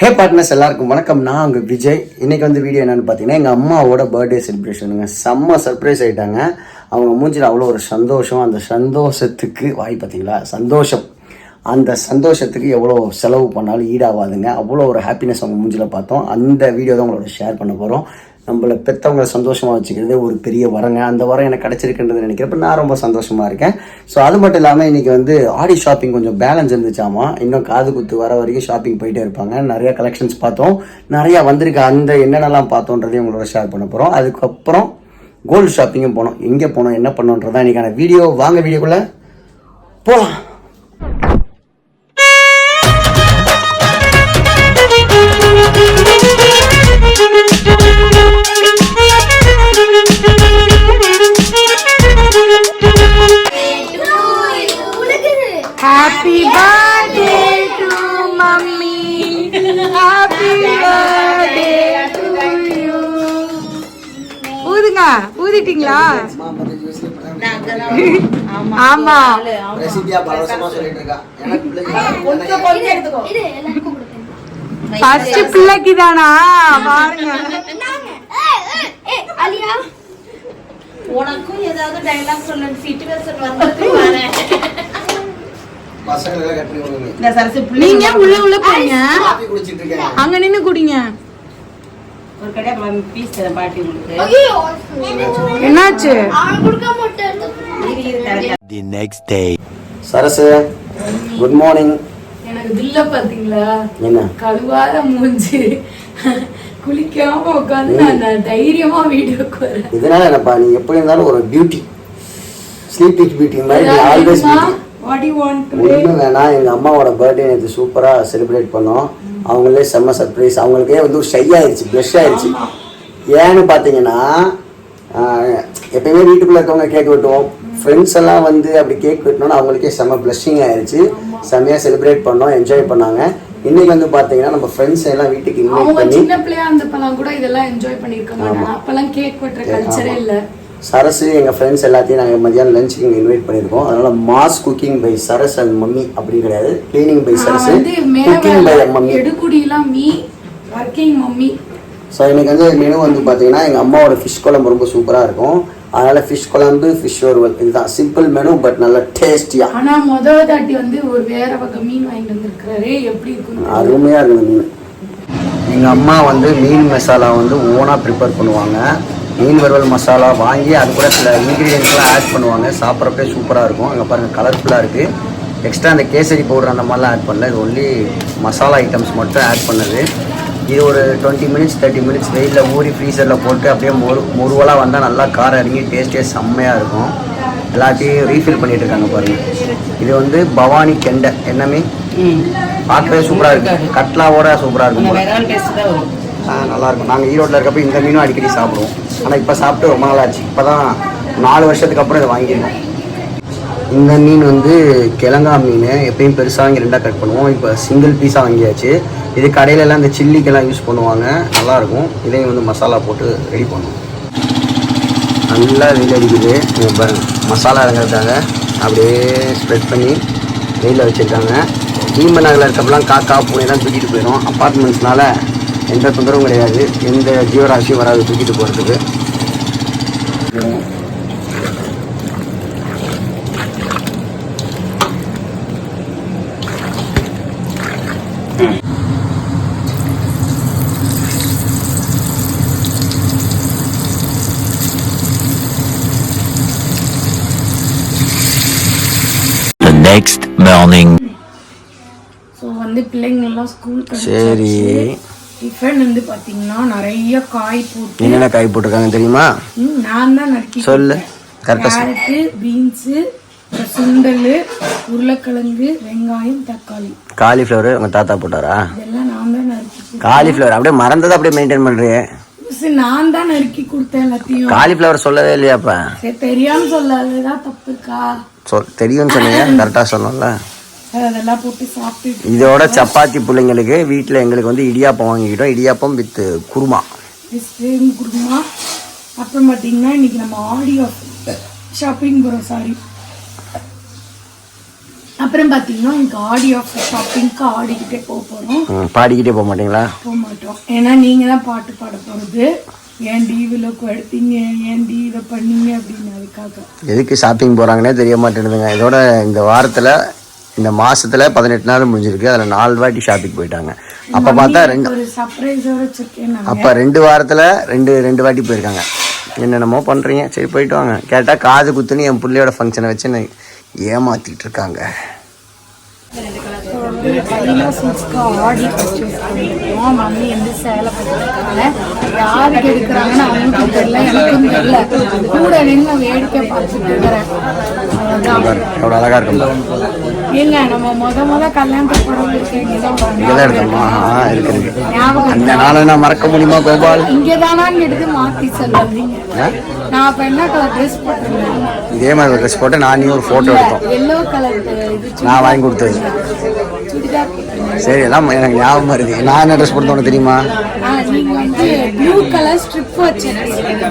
ஹே partners எல்லாருக்கும் வணக்கம். நான் உங்கள் விஜய். இன்றைக்கி வந்து வீடியோ என்னென்னு பார்த்தீங்கன்னா எங்கள் அம்மாவோட பர்த்டே செலிப்ரேஷனுங்க. செம்ம சர்ப்ரைஸ் ஆகிட்டாங்க. அவங்க மூஞ்சில் அவ்வளோ ஒரு சந்தோஷம். அந்த சந்தோஷத்துக்கு பார்த்தீங்களா சந்தோஷம், அந்த சந்தோஷத்துக்கு எவ்வளோ செலவு பண்ணாலும் ஈடாகாதுங்க. அவ்வளோ ஒரு ஹாப்பினஸ் அவங்க மூஞ்சில் பார்த்தோம். அந்த வீடியோ தான் உங்களோட ஷேர் பண்ண போகிறோம். நம்மளை பெற்றவங்களை சந்தோஷமாக வச்சுக்கிறது ஒரு பெரிய வரங்க. அந்த வரம் எனக்கு கிடச்சிருக்குன்றது நினைக்கிறப்ப நான் ரொம்ப சந்தோஷமாக இருக்கேன். ஸோ அது மட்டும் இல்லாமல் இன்றைக்கி வந்து ஆடி ஷாப்பிங் கொஞ்சம் பேலன்ஸ் இருந்துச்சாமா. இன்னும் காது குத்து வர வரைக்கும் ஷாப்பிங் போயிட்டே இருப்பாங்க. நிறையா கலெக்ஷன்ஸ் பார்த்தோம், நிறையா வந்திருக்கு. அந்த என்னென்னலாம் பார்த்தோன்றதையும் உங்களோட ஷேர் பண்ண போகிறோம். அதுக்கப்புறம் கோல்டு ஷாப்பிங்கும் போனோம். எங்கே போனோம், என்ன பண்ணோன்றதான் இன்றைக்கான வீடியோ. வாங்க வீடியோக்குள்ளே போகலாம். Happy birthday to mommy. Happy birthday to you. ஊதுங்க, ஊதிட்டீங்களா? ஆமா. ஃபர்ஸ்ட் பிள்ளைக்கு தானா பாருங்க. உனக்கும் ஏதாவது டைலாக் சொல்லுங்க, சிச்சுவேஷன் வந்துட்டு வரேன். நீங்க உள்ள போறீங்க, அங்க நின்னு குடிங்க. ஒரு கடை பீஸ் தர பாட்டி உங்களுக்கு. என்னாச்சு? The next day. Sarasu, good morning. எனக்கு தில்ல பாத்தீங்களா? என்ன கழுவாத மூஞ்சி, குளிக்காம உட்காந்து நான் தைரியமா வீடியோக்கு வரேன். இதனால என்னப்பா, நீ எப்படி இருந்தாலும் ஒரு பியூட்டி, ஸ்லீப்பிங் பியூட்டி மாதிரி always beauty. What do you want to ஒன்றும் வேணாம். எங்கள் அம்மாவோட பர்த்டே நேற்று சூப்பராக செலிப்ரேட் பண்ணோம். அவங்களே செம்ம சர்ப்ரைஸ். அவங்களுக்கே வந்து ஷை ஆயிடுச்சு, ப்ளஷ் ஆயிடுச்சு. ஏன்னு பார்த்தீங்கன்னா எப்பயுமே வீட்டுக்குள்ளே இருக்கவங்க கேக் வெட்டுவோம். ஃப்ரெண்ட்ஸ் எல்லாம் வந்து அப்படி கேக் வெட்டினோன்னா அவங்களுக்கே செம்ம ப்ளஷிங் ஆயிடுச்சு. செம்மையாக செலிப்ரேட் பண்ணோம், என்ஜாய் பண்ணாங்க. இன்னைக்கு வந்து பார்த்தீங்கன்னா நம்ம ஃப்ரெண்ட்ஸ் எல்லாம் வீட்டுக்கு இன்வைட் பண்ணி, சின்ன பிள்ளையா இருந்தப்பலாம் கூட இதெல்லாம் என்ஜாய் பண்ணியிருக்காங்க. அப்பெல்லாம் கேக் வெட்டுற கல்ச்சரே இல்லை. சரசு எங்கள் ஃப்ரெண்ட்ஸ் எல்லாத்தையும் நாங்கள் மதியானம் லஞ்சுக்கு இங்கே இன்வைட் பண்ணியிருக்கோம். அதனால் mass cooking by Saras and mummy அப்படி கிடையாது, cleaning by Saras, cooking by mummy, எடுக்குடிலாம் மீ, வர்க்கிங் மம்மி. ஸோ இன்னைக்கு வந்து மெனு வந்து பார்த்தீங்கன்னா எங்கள் அம்மாவோட ஃபிஷ் குழம்பு ரொம்ப சூப்பராக இருக்கும். அதனால் ஃபிஷ் குழம்பு, ஃபிஷ் வறுவல், இதுதான் சிம்பிள் மெனு, பட் நல்லா டேஸ்டியாக. ஆனால் முதல் தாட்டி வந்து ஒரு வேற வகை மீன் வாங்கிட்டு வந்திருக்காரு. எப்படி இருக்கும்? அருமையாக இருக்குது மீன். எங்கள் அம்மா வந்து மீன் மசாலா வந்து ஓனாக ப்ரிப்பேர் பண்ணுவாங்க. மீன் வறுவல் மசாலா வாங்கி அது கூட சில இன்க்ரீடியன்ட்ஸ்லாம் ஆட் பண்ணுவாங்க. சாப்பிட்றப்பே சூப்பராக இருக்கும். அங்கே பாருங்கள் கலர்ஃபுல்லாக இருக்குது. எக்ஸ்ட்ரா அந்த கேசரி பவுடர் அந்த மாதிரிலாம் ஆட் பண்ணல. இது ஒன்லி மசாலா ஐட்டம்ஸ் மட்டும் ஆட் பண்ணது. இது ஒரு 20 மினிட்ஸ் 30 மினிட்ஸ் வெயிலில் ஊறி ஃப்ரீசரில் போட்டு அப்படியே முருவலாக வந்தால் நல்லா காரம் இறங்கி டேஸ்ட்டே செம்மையாக இருக்கும். எல்லாத்தையும் ரீஃபில் பண்ணிட்டு இருக்காங்க பாருங்கள். இது வந்து பவானி கெண்டை என்னமே பார்க்கவே சூப்பராக இருக்குது. கட்லாவோட சூப்பராக இருக்கும். நல்லாயிருக்கும். நாங்கள் ஈரோட்டில் இருக்கப்போ இந்த மீனும் அடிக்கடி சாப்பிடுவோம். ஆனால் இப்போ சாப்பிட்டு ரொம்ப நாள் ஆச்சு. இப்போ தான் 4 வருஷத்துக்கு அப்புறம் இதை வாங்கியிருக்கோம். இந்த மீன் வந்து கிழங்கா மீன். எப்பயும் பெருசாக வாங்கி 2ஆக கட் பண்ணுவோம். இப்போ சிங்கிள் பீஸாக வாங்கியாச்சு. இது கடையிலலாம் இந்த சில்லிக்கெல்லாம் யூஸ் பண்ணுவாங்க, நல்லாயிருக்கும். இதையும் வந்து மசாலா போட்டு ரெடி பண்ணுவோம். நல்லா வெயில் அடிக்குது. பாருங்கள் மசாலா இறங்கிறதுக்காக அப்படியே ஸ்ப்ரெட் பண்ணி வெயிலில் வச்சுருக்காங்க. ஈமன் நகரில் இருக்கப்பெல்லாம் காக்கா பூனைலாம் தூக்கிட்டு போயிடும். அப்பார்ட்மெண்ட்ஸ்னால எந்த தொந்தரவும் கிடையாது, எந்த ஜீவராசியும் வராது தூக்கிட்டு போகிறதுக்கு. Next morning. ஸோ வந்து பிள்ளைங்கள்லாம் ஸ்கூல் சரி, டிஃபன் வந்து பார்த்தீங்கன்னா நிறைய காய் போட்டு. என்னென்ன காய் போட்டிருக்காங்க தெரியுமா? நான் தான் நறுக்கி சொல்லு. கேரட்டு, பீன்ஸு, சுண்டல், உருளைக்கிழங்கு, வெங்காயம், தக்காளி. காலிஃப்ளவர் உங்கள் தாத்தா போட்டாரா? இதெல்லாம் நான் தான் நறுக்கி. காலிஃப்ளவர் அப்படியே மறந்ததை அப்படியே மெயின்டைன் பண்ணுறேன். நான் தான் நறுக்கி கொடுத்தேன் எல்லாத்தையும். காலிஃப்ளவர் சொல்லவே இல்லையாப்பா? சரி தெரியாம சொல்லாததான் தப்புக்கா. தெரியும்னு சொன்னீங்க, கரெக்டாக சொல்லணும்ல. அதெல்லாம் போட்டு சாப்பிட்டு இதோட சப்பாத்தி பிள்ளைங்களுக்கு வீட்டில் எங்களுக்கு வந்து இடியாப்பம் வாங்கிக்கிட்டோம். இடியாப்பம் வித் குருமா. குருமா. அப்புறம் பார்த்தீங்கன்னா இன்னைக்கு நம்ம ஆடி ஷாப்பிங் போகிறோம். சாரி, அப்புறம் பார்த்தீங்கன்னா இங்கே ஆடி ஆஃப் ஷாப்பிங்க்கு ஆடிக்கிட்டே போக போகிறோம். பாடிக்கிட்டே போக மாட்டீங்களா? போக மாட்டோம். ஏன்னா நீங்கள் தான் பாட்டு பாட போகிறது. ஏன்டி இவ்வளோ எடுத்தீங்க, ஏன்டி இதை பண்ணீங்க அப்படின்னு. அதுக்காக எதுக்கு ஷாப்பிங் போகிறாங்கன்னே தெரிய மாட்டேங்குதுங்க. இதோட இந்த வாரத்தில் இந்த மாசத்துல 18 நாள் முடிஞ்சிருக்கு. அதில் 4 வாட்டி ஷாப்பிங் போயிட்டாங்க. அப்போ பார்த்தா ஒரு சர்ப்ரைஸோட வச்சிருக்கேன். அப்போ 2 வாரத்தில் ரெண்டு வாட்டி போயிருக்காங்க. என்னென்னமோ பண்ணுறீங்க, சரி போயிட்டு வாங்க. கேட்டால் காது குத்துன்னு என் பிள்ளையோட ஃபங்க்ஷனை வச்சு என்னை ஏமாற்றிட்டு இருக்காங்க. ஆடி பர்ச்சேஸ் பண்ணிருக்கோம். மம்மி வந்து சேலை பண்ணிருக்காங்க. யாருக்கு எடுக்கிறாங்கன்னு அவங்களுக்கும் தெரியல, எனக்கும் தெரியல. கூட நின்று வேடிக்கை பார்த்துட்டு இருக்கிறேன். எவ்வளோ அழகா இருக்கும். ஏங்க நம்ம முத கல்யாணத்துக்கு போறோம் இங்கதான் எடுத்தோமா? இருக்கு. அந்த நாளை நான் மறக்க முடியுமா கோபால்? இங்கதானா எடுத்து மாத்தி சொல்லுவீங்க. நான் அப்ப என்ன கலர் ட்ரெஸ் போட்டிருந்தேன்? இதே மாதிரி ஒரு ட்ரெஸ் போட்டு நான் நீ ஒரு போட்டோ எடுத்தோம். எல்லோ கலர் நான் வாங்கி கொடுத்தது. சரி எல்லாம் எனக்கு ஞாபகம் வருது. நான் என்ன ட்ரெஸ் போட்டோன்னு தெரியுமா? நீங்க வந்து ப்ளூ கலர் ஸ்ட்ரிப் வச்சிருக்கீங்க.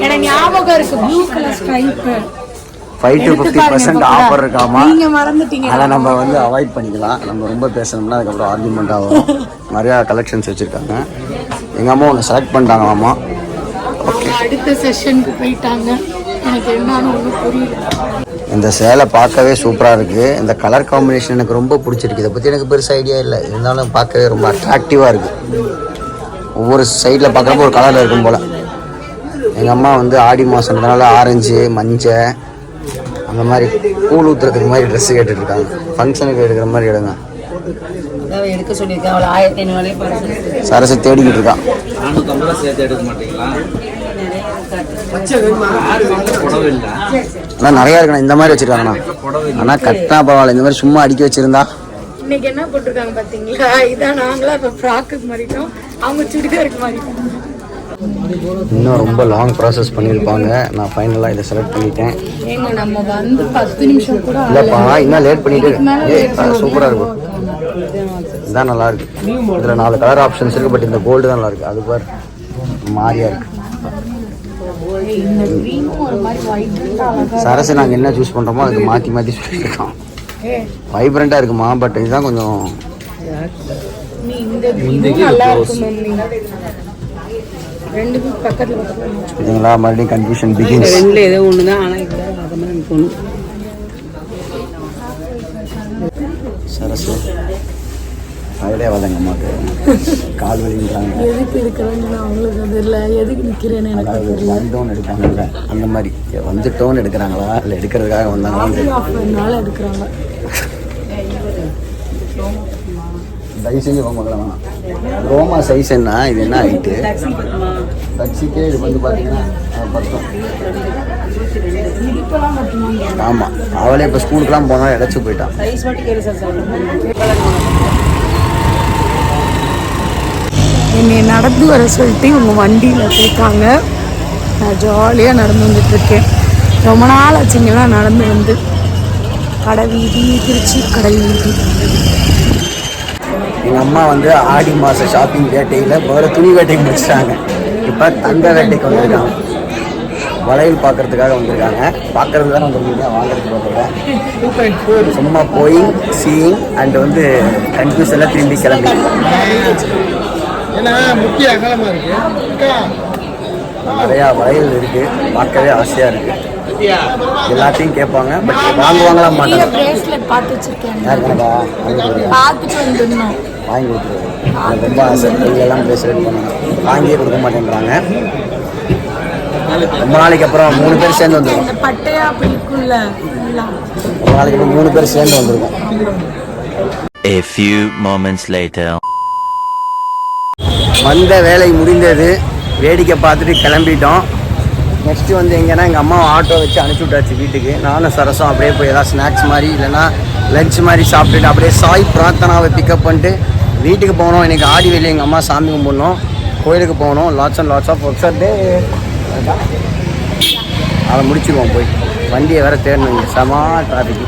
எனக்கு ஞாபகம் இருக்கு. Blue colour stripe 5 to 50% offer இருக்காமா? நீங்க மறந்துட்டீங்க. அதை நம்ம வந்து அவாய்ட் பண்ணிக்கலாம். நம்ம ரொம்ப பேசணும்னா அதுக்கப்புறம் ஆர்குமெண்ட் ஆகும். நிறையா கலெக்ஷன்ஸ் வச்சுருக்காங்க. எங்கள் அம்மா ஒன்று செலக்ட் பண்ணிட்டாங்களாம்மா. அடுத்த செஷனுக்கு போயிட்டாங்க. எனக்கு என்னன்னு ஒன்றும் புரியல. இந்த சேலை பார்க்கவே சூப்பராக இருக்குது. இந்த கலர் காம்பினேஷன் எனக்கு ரொம்ப பிடிச்சிருக்கு. இதை பற்றி எனக்கு பெருசாக ஐடியா இல்லை. இருந்தாலும் பார்க்கவே ரொம்ப அட்ராக்டிவாக இருக்குது. ஒவ்வொரு சைடில் பார்க்குறப்போ ஒரு கலரில் இருக்கும் போல். எங்கள் அம்மா வந்து ஆடி மாதம்னால ஆரஞ்சு மஞ்சள் அந்த மாதிரி கூழ் ஊற்றுறதுக்கு மாதிரி ட்ரெஸ்ஸு கேட்டுட்ருக்காங்க. ஃபங்க்ஷனுக்கு எடுக்கிற மாதிரி எடுங்க. எடுக்க சொல்லியிருக்கேன். அவளை 1500 சரசு தேடிக்கிட்டு இருக்கான். ஆனால் நிறையா இருக்கணும். இந்த மாதிரி வச்சுருக்காங்கண்ணா. ஆனால் கட்டினா பரவாயில்ல. இந்த மாதிரி சும்மா அடிக்க வச்சுருந்தா. இன்னைக்கு என்ன போட்டிருக்காங்க பார்த்தீங்களா? இதான் நாங்களா இப்போ ஃப்ராக்குக்கு மாறிட்டோம். அவங்க சுடிதாருக்கு மாறிட்டோம். இன்னும் ரொம்ப லாங் ப்ராசஸ் பண்ணியிருப்பாங்க. நான் ஃபைனலாக இதை செலக்ட் பண்ணிட்டேன். ஏங்க நம்ம வந்து 10 நிமிஷம் கூட இல்லைப்பா, இன்னும் லேட் பண்ணிட்டு சூப்பராக இருக்கும். இதுதான் நல்லா இருக்கு. இதில் 4 கலர் ஆப்ஷன்ஸ் இருக்குது. பட் இந்த கோல்டு தான் நல்லா இருக்குது. அது பார் மாறியா இருக்கு. சரசு நாங்கள் என்ன சூஸ் பண்ணுறோமோ அதுக்கு மாற்றி சொல்லியிருக்கோம். வைப்ரண்ட்டாக இருக்குமா? பட் இதுதான் கொஞ்சம் பார்த்தீங்களா? மறுபடியும் கன்ஃபியூஷன் பிகின்ஸ். ஏதோ ஒன்று தான். ஆனால் சரசு ஐடியா வந்தங்க அம்மாவுக்கு கால் வலின்றாங்க. எதுக்கு இருக்கிறாங்கன்னு அவங்களுக்கு அது இல்லை. எதுக்கு நிற்கிறேன்னு எனக்கு தெரியல. வந்துட்டோன்னு எடுப்பாங்கல்ல அந்த மாதிரி. வந்துட்டோன்னு எடுக்கிறாங்களா இல்லை எடுக்கிறதுக்காக வந்தாங்களா எடுக்கிறாங்க. தயவு செஞ்சு ரோமாக்கெல்லாம் வேணாம். ரோமா சைஸ் என்ன? இது என்ன ஹைட்டு? தச்சிக்கே இது வந்து பார்த்தீங்கன்னா 10. ஆமாம், அவளே இப்போ ஸ்கூலுக்குலாம் போனால் இடைச்சி போயிட்டான். என்னை நடந்து வர சொல்லிட்டு இவங்க வண்டியில் போயிட்டாங்க. நான் ஜாலியாக நடந்து வந்துட்டுருக்கேன். ரொம்ப நாள் ஆச்சுங்கெல்லாம் நடந்து வந்து. கடை வீதி, திருச்சி கடை வீதி. எங்கள் அம்மா வந்து ஆடி மாத ஷாப்பிங் வேட்டையில் வேறு துணி வேட்டைக்கு முடிச்சிட்டாங்க. இப்போ தங்க வேட்டைக்கு வந்திருக்காங்க. வளையல் பார்க்கறதுக்காக வந்திருக்காங்க. பார்க்கறது தான் வந்திருக்கீங்க, வாங்குறதுக்கு பார்க்குறேன். சும்மா போய் சீயிங் அண்ட் வந்து கன்ஃபியூஷனில் திரும்பி கிளம்பி. நிறையா வளையல் இருக்குது. பார்க்கவே ஆசையாக இருக்குது. எல்லாத்தையும் கேட்பாங்க. பட் வாங்குவாங்களா மாட்டாங்க. வாங்கி கொடுத்துருவோம். எனக்கு ரொம்ப ஆசை. எல்லாம் பிரேஸ்லெட் பண்ணாங்க. வாங்கியே கொடுக்க மாட்டேன்றாங்க. ரொம்ப நாளைக்கு அப்புறம் 3 பேர் சேர்ந்து வந்துருக்கோம். ரொம்ப நாளைக்கு அப்புறம் 3 பேர் சேர்ந்து வந்திருக்கோம். A few moments later. வந்த வேலை முடிந்தது. வேடிக்கை பார்த்துட்டு கிளம்பிட்டோம். நெக்ஸ்ட்டு வந்து எங்கன்னா எங்கள் அம்மா ஆட்டோ வச்சு அனுப்பிச்சி விட்டாச்சு வீட்டுக்கு. நானும் சரசும் அப்படியே போய் ஏதாவது ஸ்நாக்ஸ் மாதிரி இல்லைன்னா லஞ்ச் மாதிரி சாப்பிட்டுட்டு அப்படியே சாய் பிரார்த்தனாவை பிக்கப் பண்ணிட்டு வீட்டுக்கு போகணும். இன்றைக்கி ஆடி வெளியே எங்கள் அம்மா சாமி கும்பிடணும், கோயிலுக்கு போகணும். லாட்ஸ் ஆஃப் ஒர்க்ஸ் டே. அதை முடிச்சிடுவோம். போய் வண்டியை வேறு தேடணுங்க. செமா டிராஃபிக்கு.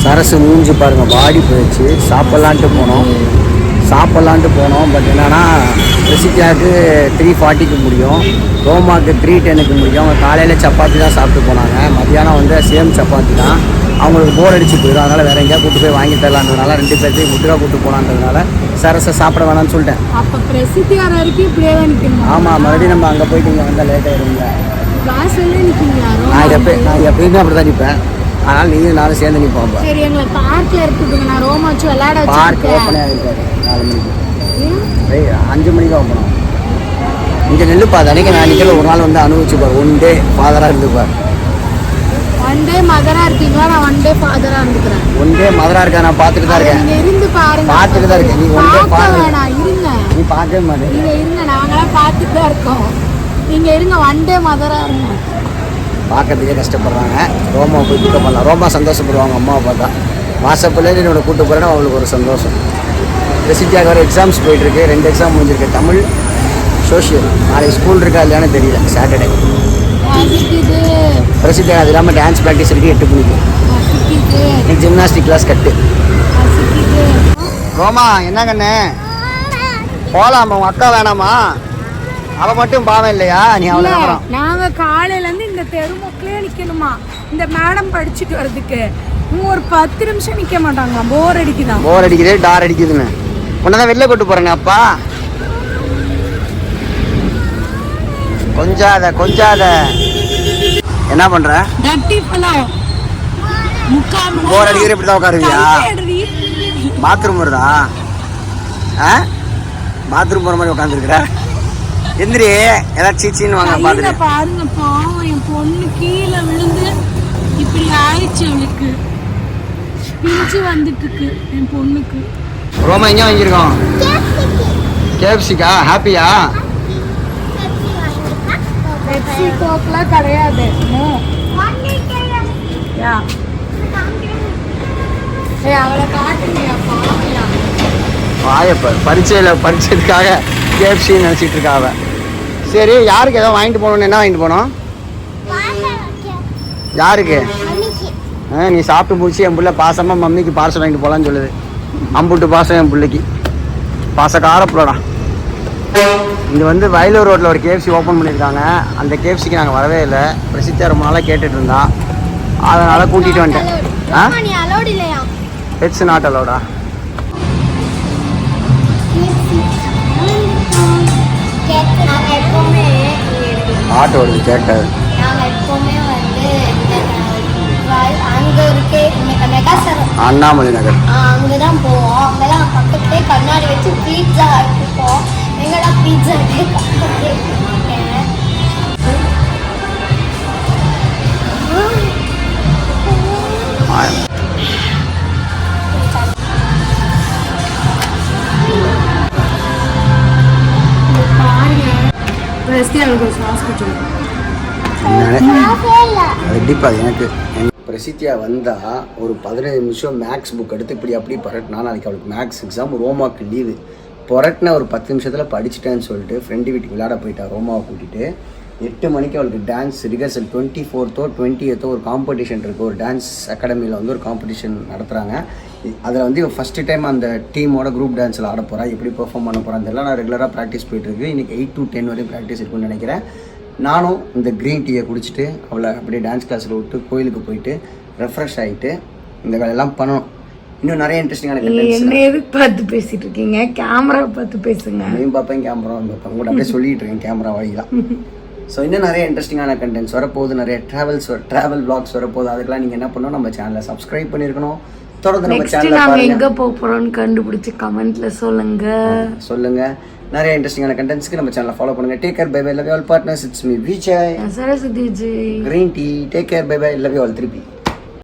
சரசு மூஞ்சி பாருங்கள், வாடி போயிடுச்சு. சாப்பிட்லான்ட்டு போனோம். பட் என்னென்னா ரெசிபியாவுக்கு 3:40க்கு முடியும், ரோமாவுக்கு 3:10க்கு முடியும். அவங்க காலையில் சப்பாத்தி தான் சாப்பிட்டு போனாங்க. மத்தியானம் வந்து சேம் சப்பாத்தி தான். அவங்களுக்கு போர் அடிச்சு போயிடும். அதனால் வேறு எங்கேயா கூட்டு போய் வாங்கி தரலான்றதுனால 2 பேர்த்தையும் முட்டுக்கா கூட்டு போகலான்றதுனால சரசை சாப்பிட வேணாம்னு சொல்லிட்டேன். அப்போ பிரசித்தி வர வரைக்கும் இப்படியே தான் நிற்கணும். ஆமாம், மறுபடியும் நம்ம அங்கே போயிட்டு இங்கே வந்தால் லேட் ஆகிடுங்க. வாசல்லே நிற்கிங்களா? நான் எப்பயுமே அப்படி தான் நிற்பேன். அதனால் நீங்களும் நானும் சேர்ந்து நிற்போம். சரி, எங்களை பார்க்கில் இருக்குதுங்க. நான் ரோமா வச்சு விளையாட பார்க் ஓப்பனாக இருக்காது 4 மணிக்கு. 5 மணிக்கு ஓப்பன் ஆகும். இங்கே நெல்லுப்பா அன்றைக்கி நான் நிற்கல. ஒரு நாள் வந்து அனுபவிச்சுப்பார். 1 டே ஃபாதராக இருந்துப்பார். 1 டே மதராக இருக்கீங்களா? நான் 1 டே ஃபாதராக இருந்துக்கிறேன். 1 டே மதராக இருக்கேன். நான் பார்த்துட்டு தான் இருக்கேன். நீங்கள் இருந்து பாருங்க. பார்த்துட்டு தான் இருக்கேன். நீ 1 டே பார்க்க வேணாம், இருங்க. நீ பார்க்கவே மாட்டேன். நீங்கள் இருங்க, நாங்களாம் பார்த்துட்டு தான் இருக்கோம். நீங்கள் இருங்க, 1 டே மதராக இருங்க. பார்க்கறதுக்கே கஷ்டப்படுறாங்க. ரோமா போய் பிக்கப் பண்ணலாம். ரோமா சந்தோஷப்படுவாங்க அம்மாவை பார்த்தா. வாட்ஸ்அப்பில் என்னோட கூட்டு போகிறேன்னா அவங்களுக்கு ஒரு சந்தோஷம். பிரசித்தியாக வர எக்ஸாம்ஸ் போயிட்டுருக்கு. 2 எக்ஸாம் முடிஞ்சிருக்கு. தமிழ், சோஷியல். நாளைக்கு ஸ்கூல் இருக்கா இல்லையானு தெரியல. சாட்டர்டே பிரசித்தியாக அது இல்லாமல் டான்ஸ் ப்ராக்டிஸ் இருக்குது 8 மணிக்கு. இன்னைக்கு ஜிம்னாஸ்டிக் கிளாஸ் கட்டு. ரோமா என்ன கண்ணு போகலாமா? உங்கள் அக்கா வேணாமா? அவள் மட்டும் பாவம் இல்லையா? நீ அவ்வளோ நேரம் நாங்கள் காலையிலேருந்து இந்த தெருமுக்கிலே நிற்கணுமா இந்த மேடம் படிச்சுட்டு வர்றதுக்கு? ஒரு 10 நிமிஷம் நிற்க மாட்டாங்களா? போர் அடிக்குதான். போர் அடிக்குது, டார் அடிக்குதுன்னு உன்னதான் வெளில கூட்டு போகிறேங்க. அப்பா கொஞ்சாத என்ன பண்ற? போர் அடிக்கிற இப்படி தான் உட்காருவியா? பாத்ரூம் வருதா? பாத்ரூம் போகிற மாதிரி உட்காந்துருக்குற. எந்திரி, ஏதாவது சீச்சின்னு வாங்க பாத்துட்டு. பாருங்க, பாவம் என் பொண்ணு கீழே விழுந்து இப்படி ஆயிடுச்சு. அவளுக்கு பிரிச்சு வந்துட்டு இருக்கு என் பொண்ணுக்கு. ரோமா எங்கே வாங்கியிருக்கோம்? கேஎஃப்சிக்கா? ஹாப்பியா? பெப்சி கோக்லாம் கிடையாது. அவளை காட்டுங்க. வாயப்பர் பரீட்சைக்காக கேஎஃப்சி நினச்சிட்டு இருக்காவ. சரி, யாருக்கு ஏதோ வாங்கிட்டு போகணுன்னு என்ன வாங்கிட்டு போனோம்? யாருக்கு? நீ சாப்பிட்டு முடிச்சு என் பிள்ளை பாசமாக மம்மிக்கு பார்சல் வாங்கிட்டு போகலான்னு சொல்லுது. அம்புட்டு பாசம் என் பிள்ளைக்கு. பாசக்கார பிள்ளடா. இங்கே வந்து வயலூர் ரோட்டில் ஒரு கேஎஃப்சி ஓப்பன் பண்ணியிருக்காங்க. அந்த கேஎஃப்சிக்கு நாங்கள் வரவே இல்லை. பிரசித்தியா ரொம்ப நாளாக கேட்டுட்டு இருந்தா. அதனால் கூட்டிகிட்டு வந்துட்டேன். Pets not அலோடா. ஆட்டோ வருது கேட்டார். அண்ணாமலை நகர் அங்கதான் போவோம். அங்கெல்லாம் பக்கத்துலேயே கண்ணாடி வச்சு பீட்சா எடுத்துப்போம். எங்கடா பீட்சா எனக்கு பிரசித்தியா வந்தால் ஒரு 15 நிமிஷம் மேக்ஸ் புக் எடுத்து இப்படி அப்படி புரட்டினா, நாளைக்கு அவளுக்கு மேக்ஸ் எக்ஸாம், ரோமாவுக்கு லீவு. புரட்டின ஒரு 10 நிமிஷத்தில் படிச்சுட்டேன்னு சொல்லிட்டு ஃப்ரெண்டு வீட்டுக்கு விளையாட போயிட்டா. ரோமாவை கூட்டிகிட்டு 8 மணிக்கு அவளுக்கு டான்ஸ் ரிஹர்சல் 24th 20th ஒரு காம்படிஷன் இருக்குது. ஒரு டான்ஸ் அகாடமியில் வந்து ஒரு காம்படிஷன் நடத்துகிறாங்க. அதில் வந்து ஃபஸ்ட்டு டைம் அந்த டீமோட குரூப் டான்ஸில் ஆட போகிறா. எப்படி பெர்ஃபார்ம் பண்ண போகிறான்னு தெரியல. நான் ரெகுலராக ப்ராக்டிஸ் போயிட்டுருக்கு. இன்றைக்கி 8 to 10 வரையும் ப்ராக்டிஸ் இருக்குன்னு நினைக்கிறேன். நானும் இந்த க்ரீன் டீயை குடிச்சிட்டு அவளை அப்படியே டான்ஸ் கிளாஸில் விட்டு கோயிலுக்கு போயிட்டு ரெஃப்ரெஷ் ஆகிட்டு இந்த வேலையெல்லாம் பண்ணணும். இன்னும் நிறைய இன்ட்ரெஸ்டிங்கான என்ன எதுக்கு பார்த்து பேசிகிட்டு இருக்கீங்க? கேமராவை பார்த்து பேசுங்க. அதையும் பார்ப்பேன், கேமராவும் பார்ப்பேன். உங்கள்கிட்ட அப்படியே சொல்லிகிட்டு இருக்கேன் கேமரா வழிலாம். ஸோ இன்னும் நிறைய இன்ட்ரெஸ்டிங்கான கண்டென்ட்ஸ் வரப்போகுது. நிறைய ட்ராவல் vlogs வரப்போகுது. அதுக்கெல்லாம் நீங்கள் என்ன பண்ணணும்? நம்ம சேனலை சப்ஸ்கிரைப் பண்ணியிருக்கணும். தொடர்ந்து நம்ம சேனலில் நாங்கள் எங்கே போக போகிறோன்னு கண்டுபிடிச்சி கமெண்ட்டில் சொல்லுங்கள். நிறைய இன்ட்ரெஸ்டிங்கான கண்டென்ட்ஸ்க்கு நம்ம சேனலை ஃபாலோ பண்ணுங்கள். Take care, bye bye, love you all partners. It's me Vijay, Saraswati ji, green tea. Take care, bye bye, love you all. திருப்பி